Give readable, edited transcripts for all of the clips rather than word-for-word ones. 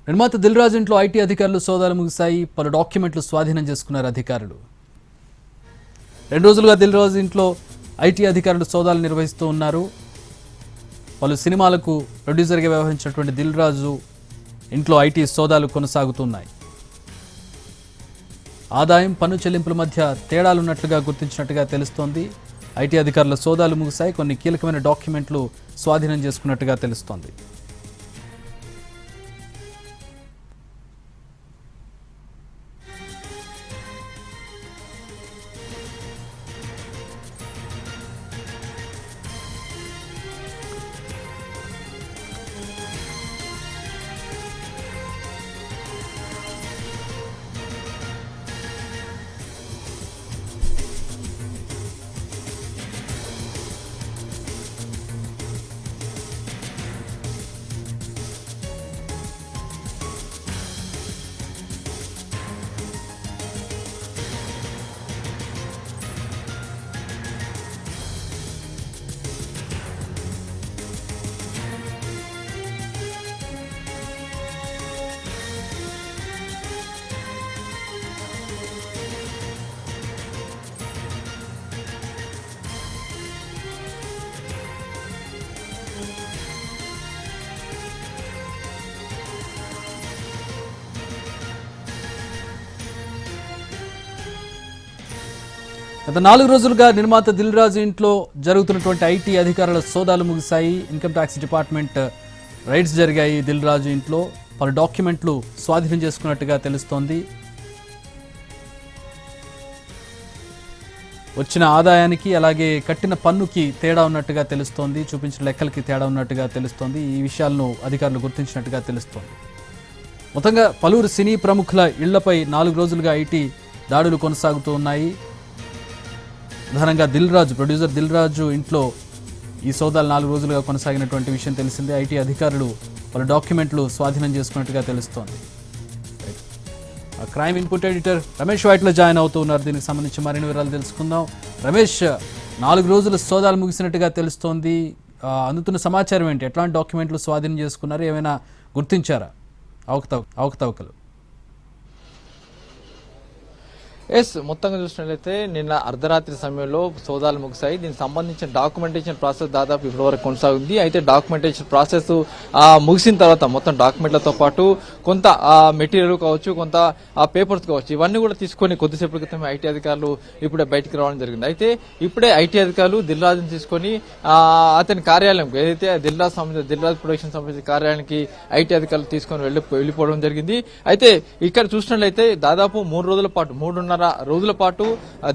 నిర్మాత దిల్ రాజు ఇంట్లో ఐటీ అధికారులు సోదాలు ముగిశాయి. పలు డాక్యుమెంట్లు స్వాధీనం చేసుకున్నారు అధికారులు. 2 రోజులుగా దిల్ రాజు ఇంట్లో ఐటీ అధికారులు సోదాలు నిర్వహిస్తూ ఉన్నారు. పలు సినిమాలకు ప్రొడ్యూసర్గా వ్యవహరించినటువంటి దిల్ రాజు ఇంట్లో ఐటీ సోదాలు కొనసాగుతున్నాయి. ఆదాయం పన్ను చెల్లింపుల మధ్య తేడాలున్నట్లుగా గుర్తించినట్టుగా తెలుస్తోంది. ఐటీ అధికారుల సోదాలు ముగిశాయి. కొన్ని కీలకమైన డాక్యుమెంట్లు స్వాధీనం చేసుకున్నట్టుగా తెలుస్తోంది. గత 4 రోజులుగా నిర్మాత దిల్ రాజు ఇంట్లో జరుగుతున్నటువంటి ఐటీ అధికారుల సోదాలు ముగిశాయి. ఇన్కమ్ ట్యాక్స్ డిపార్ట్మెంట్ రైడ్స్ జరిగాయి. దిల్ రాజు ఇంట్లో పలు డాక్యుమెంట్లు స్వాధీనం చేసుకున్నట్టుగా తెలుస్తోంది. వచ్చిన ఆదాయానికి అలాగే కట్టిన పన్నుకి తేడా ఉన్నట్టుగా తెలుస్తోంది. చూపించిన లెక్కలకి తేడా ఉన్నట్టుగా తెలుస్తోంది. ఈ విషయాలను అధికారులు గుర్తించినట్టుగా తెలుస్తోంది. మొత్తంగా పలువురు సినీ ప్రముఖుల ఇళ్లపై 4 రోజులుగా ఐటీ దాడులు కొనసాగుతూ ఉన్నాయి. ప్రధానంగా దిల్ రాజు, ప్రొడ్యూసర్ దిల్ రాజు ఇంట్లో ఈ సోదాలు 4 రోజులుగా కొనసాగినటువంటి విషయం తెలిసిందే. ఐటీ అధికారులు పలు డాక్యుమెంట్లు స్వాధీనం చేసుకున్నట్టుగా తెలుస్తోంది. క్రైమ్ ఇన్పుట్ ఎడిటర్ రమేష్ వైట్లో జాయిన్ అవుతూ ఉన్నారు. దీనికి సంబంధించి మరిన్ని వివరాలు తెలుసుకుందాం. రమేష్, 4 రోజుల సోదాలు ముగిసినట్టుగా తెలుస్తోంది. అందుతున్న సమాచారం ఏంటి? ఎట్లాంటి డాక్యుమెంట్లు స్వాధీనం చేసుకున్నారు? ఏమైనా గుర్తించారా మొత్తంగా చూసినట్లయితే నిన్న అర్ధరాత్రి సమయంలో సోదాలు ముగిశాయి. దీనికి సంబంధించిన డాక్యుమెంటేషన్ ప్రాసెస్ దాదాపు ఇప్పటివరకు కొనసాగుంది. అయితే డాక్యుమెంటేషన్ ప్రాసెస్ ముగిసిన తర్వాత మొత్తం డాక్యుమెంట్లతో పాటు కొంత మెటీరియల్ కావచ్చు, కొంత పేపర్స్ కావచ్చు, ఇవన్నీ కూడా తీసుకొని కొద్దిసేపటి క్రితమే ఐటీ అధికారులు ఇప్పుడే బయటికి రావడం జరిగింది. అయితే ఇప్పుడే ఐటీ అధికారులు దిల్ రాజుని తీసుకొని అతని కార్యాలయం ఏదైతే దిల్ రాజు ప్రొడక్షన్ సంబంధించిన కార్యాలయానికి ఐటీ అధికారులు తీసుకొని వెళ్లిపోవడం జరిగింది. అయితే ఇక్కడ చూసినట్లయితే దాదాపు 3.5 రోజుల పాటు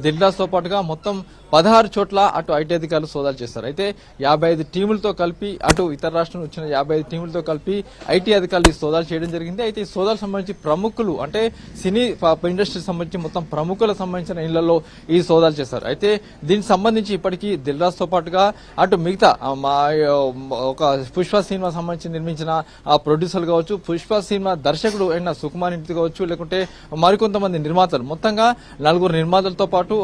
దిల్ రాజుతో పాటుగా మొత్తం 16 చోట్ల అటు ఐటీ అధికారులు సోదాలు చేస్తారు. అయితే 55 టీములతో కలిపి అటు ఇతర రాష్ట్రం వచ్చిన 55 టీములతో కలిపి ఐటీ అధికారులు ఈ సోదాలు చేయడం జరిగింది. అయితే ఈ సోదాలకు సంబంధించి ప్రముఖులు అంటే సినీ ఇండస్ట్రీకి సంబంధించి మొత్తం ప్రముఖులకు సంబంధించిన ఇళ్లలో ఈ సోదాలు చేస్తారు. అయితే దీనికి సంబంధించి ఇప్పటికీ దిల్ రాజుతో పాటుగా అటు మిగతా ఒక పుష్ప సినిమా సంబంధించి నిర్మించిన ప్రొడ్యూసర్లు కావచ్చు, పుష్ప సినిమా దర్శకుడు అయిన సుకుమార్ ఇంటి కావచ్చు, లేకుంటే మరికొంతమంది నిర్మాతలు, మొత్తంగా 4 నిర్మాతలతో పాటు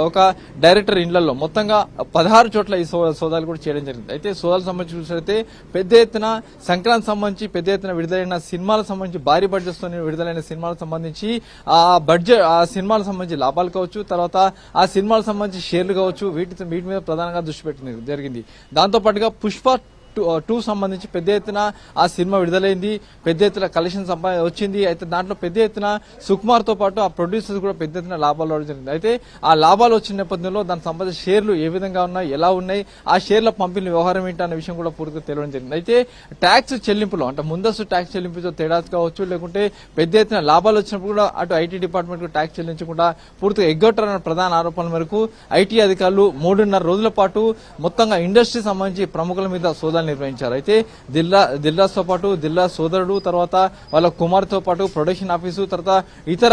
ఒక డైరెక్టర్ ఇళ్లలో మొత్తంగా 16 చోట్ల ఈ సోదాలు కూడా చేయడం జరిగింది. అయితే సోదాలకు సంబంధించి చూసినట్లయితే పెద్ద ఎత్తున సంక్రాంతి సంబంధించి పెద్ద ఎత్తున విడుదలైన సినిమాలకు సంబంధించి భారీ బడ్జెట్ తో విడుదలైన సినిమాలకు సంబంధించి ఆ సినిమాలకు సంబంధించి లాభాలు కావచ్చు, తర్వాత ఆ సినిమాలకు సంబంధించి షేర్లు కావచ్చు, వీటి మీద ప్రధానంగా దృష్టి పెట్టడం జరిగింది. దాంతో పాటుగా పుష్ప 2 సంబంధించి పెద్ద ఎత్తున ఆ సినిమా విడుదలైంది, పెద్ద ఎత్తున కలెక్షన్ వచ్చింది. అయితే దాంట్లో పెద్ద ఎత్తున సుకుమార్ తో పాటు ఆ ప్రొడ్యూసర్స్ కూడా పెద్ద ఎత్తున లాభాలు రావడం జరిగింది. అయితే ఆ లాభాలు వచ్చిన నేపథ్యంలో దానికి సంబంధించిన షేర్లు ఏ విధంగా ఉన్నాయి, ఎలా ఉన్నాయి, ఆ షేర్ల పంపిణీ వ్యవహారం ఏంటి అనే విషయం కూడా పూర్తిగా తెలియడం జరిగింది. అయితే ట్యాక్స్ చెల్లింపులో అంటే ముందస్తు ట్యాక్స్ చెల్లింపుతో తేడా కావచ్చు, లేకుంటే పెద్ద ఎత్తున లాభాలు వచ్చినప్పుడు కూడా అటు ఐటీ డిపార్ట్మెంట్ ట్యాక్స్ చెల్లించకుండా పూర్తిగా ఎగ్గొట్టారన్న ప్రధాన ఆరోపణల మేరకు ఐటీ అధికారులు 3.5 రోజుల పాటు మొత్తంగా ఇండస్ట్రీ సంబంధించి ప్రముఖుల మీద సోదాలు నిర్వహించారు. అయితే దిల్ రాజుతో పాటు దిల్ రాజు సోదరుడు, తర్వాత వాళ్ళ కుమార్తో పాటు ప్రొడక్షన్ ఆఫీసు, తర్వాత ఇతర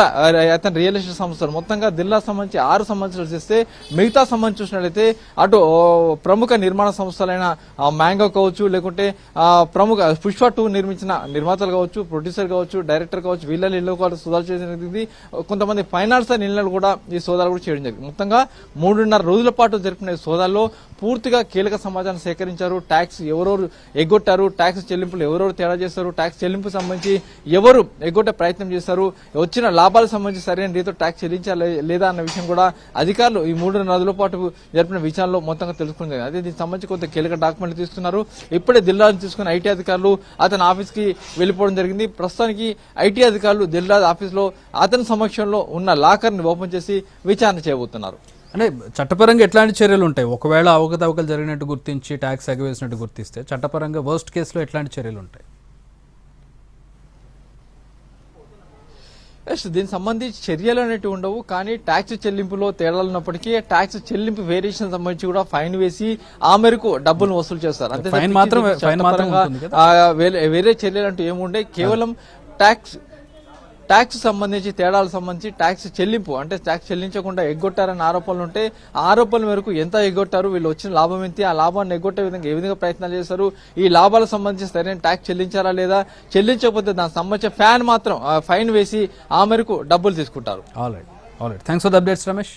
అతని రియల్ ఎస్టేట్ సంస్థలు, మొత్తంగా దిల్ రాజు సంబంధించి 6 సంవత్సరాలు చేస్తే మిగతా సంబంధించి చూసినట్లయితే అటు ప్రముఖ నిర్మాణ సంస్థలైన మ్యాంగో కావచ్చు, లేకుంటే ప్రముఖ పుష్ప 2 నిర్మించిన నిర్మాతలు కావచ్చు, ప్రొడ్యూసర్ కావచ్చు, డైరెక్టర్ కావచ్చు, వీళ్ళ ఇళ్లు కూడా సోదాలు చేయడం జరిగింది. కొంతమంది ఫైనాన్స్ ఇళ్లను కూడా ఈ సోదాలు కూడా చేయడం జరిగింది. మొత్తంగా 3.5 రోజుల పాటు జరిపిన ఈ సోదాల్లో పూర్తిగా కీలక సమాచారం సేకరించారు. ట్యాక్స్ ఎవరు ఎవరెవరు ఎగ్గొట్టారు, ట్యాక్స్ చెల్లింపులు ఎవరెవరు తేడా చేస్తారు, ట్యాక్స్ చెల్లింపు సంబంధించి ఎవరు ఎగ్గొట్టే ప్రయత్నం చేస్తారు, వచ్చిన లాభాలకు సంబంధించి సరైన రీతిలో ట్యాక్స్ చెల్లించాలి లేదా అన్న విషయం కూడా అధికారులు ఈ 3 రోజుల పాటు జరిపిన విచారణలో మొత్తంగా తెలుసుకుంది. అదే దీనికి సంబంధించి కొంత కీలక డాక్యుమెంట్లు తీసుకున్నారు. ఇప్పుడే దిల్రాజు తీసుకున్న ఐటీ అధికారులు అతని ఆఫీస్ కి వెళ్లిపోవడం జరిగింది. ప్రస్తుతానికి ఐటీ అధికారులు దిల్రాజు ఆఫీస్ లో అతని సమక్షంలో ఉన్న లాకర్ ని ఓపెన్ చేసి విచారణ చేయబోతున్నారు. అంటే చట్టపరంగా ఎట్లాంటి చర్యలు ఉంటాయి? ఒకవేళ అవకతవకలు జరిగినట్టు గుర్తించి ట్యాక్స్ ఎగవేసినట్టు గుర్తిస్తే చట్టపరంగా వర్స్ట్ కేసులో ఎట్లాంటి చర్యలు ఉంటాయి? దీనికి సంబంధించి చర్యలు అనేవి ఉండవు. కానీ ట్యాక్స్ చెల్లింపులో తేడాలు ఉన్నప్పటికీ ట్యాక్స్ చెల్లింపు వేరియేషన్ సంబంధించి కూడా ఫైన్ వేసి ఆ మేరకు డబ్బులు వసూలు చేస్తారు. అంతే ఫైన్ మాత్రం వేరే చర్యలు అంటూ ఏముండే, కేవలం ట్యాక్స్ సంబంధించి తేడాలు సంబంధించి ట్యాక్స్ చెల్లింపు అంటే ట్యాక్స్ చెల్లించకుండా ఎగ్గొట్టారని ఆరోపణలు ఉంటే ఆ ఆరోపణల మేరకు ఎంత ఎగ్గొట్టారు, వీళ్ళు వచ్చిన లాభం ఎంత, ఆ లాభాన్ని ఎగ్గొట్టే విధంగా ఏ విధంగా ప్రయత్నాలు చేస్తారు, ఈ లాభాలకు సంబంధించి సరైన ట్యాక్స్ చెల్లించారా లేదా, చెల్లించకపోతే దానికి సంబంధించిన ఫైన్ వేసి ఆ మేరకు డబ్బులు తీసుకుంటారు. All right thanks for the updates Ramesh.